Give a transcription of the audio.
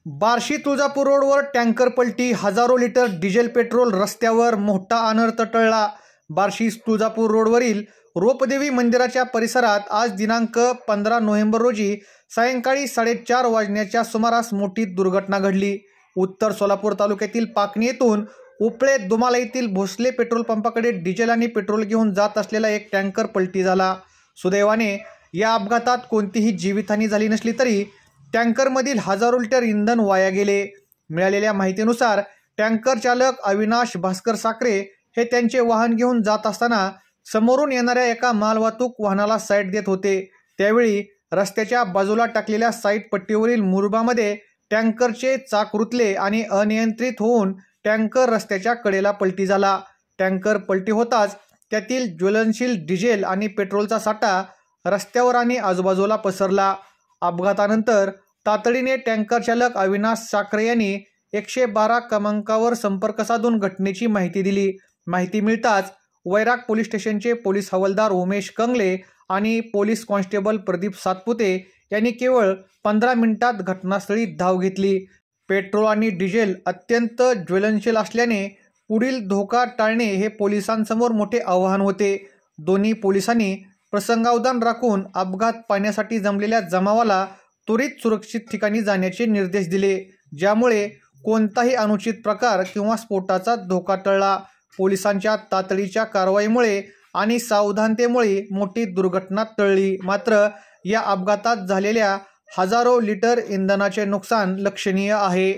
बार्शी तुळजापूर रोडवर टँकर पलटी, हजारो लिटर डिझेल पेट्रोल रस्त्यावर, मोठा अनर्थ टळला। बार्शी तुळजापूर रोडवरील रोपदेवी मंदिराच्या परिसरात आज दिनांक 15 नोव्हेंबर रोजी सायंकाळी 4:30 वाजण्याच्या सुमारास मोठी दुर्घटना घडली। उत्तर सोलापूर तालुक्यातील पाकणी येथून उपळे दुमाला येथील भोसले पेट्रोल पंपाकडे डिझेल आणि पेट्रोल घेऊन जात असलेला एक टँकर पलटी झाला। सुदैवाने या अपघातात कोणतीही जीवितहानी झाली नसली तरी टँकरमधील हजारो लिटर इंधन वाया गेले। मिळालेल्या माहितीनुसार टँकर चालक अविनाश भास्कर साखरे हे त्यांचे वाहन घेऊन जात असताना समोरून येणाऱ्या एका मालवाहतूक वाहनाला साईड देत होते। त्यावेळी रस्त्याच्या बाजूला टाकलेल्या साईड पट्टीवरील मुरुबामध्ये टँकरचे चाक रुतले आणि अनियंत्रित होऊन टँकर रस्त्याच्या कडेला पलटी झाला। टँकर पलटी होताच त्यातील ज्वलनशील डिझेल आणि पेट्रोलचा साठा रस्त्यावर आणि आजूबाजूला पसरला। अपघातानंतर तातडीने टँकर चालक अविनाश साखरे यांनी 112 क्रमांकावर संपर्क साधून घटनेची माहिती दिली। माहिती मिळताच वैराग पोलीस स्टेशनचे पोलीस हवालदार उमेश कंगले आणि पोलीस कॉन्स्टेबल प्रदीप सातपुते यांनी केवळ 15 मिनिटात घटनास्थळी धाव घेतली। पेट्रोल आणि डिझेल अत्यंत ज्वलनशील असल्याने पुढील धोका टाळणे हे पोलिसांसमोर मोठे आव्हान होते। दोन्ही पोलिसांनी प्रसंगावधान राखून अपघात पाहण्यासाठी जमलेल्या जमावाला त्वरित सुरक्षित ठिकाणी जाण्याचे निर्देश दिले, ज्यामुळे कोणताही अनुचित प्रकार किंवा स्फोटाचा धोका टळला। पोलिसांच्या तातडीच्या कारवाईमुळे आणि सावधानतेमुळे मोठी दुर्घटना टळली। मात्र या अपघातात झालेल्या हजारो लिटर इंधनाचे नुकसान लक्षणीय आहे।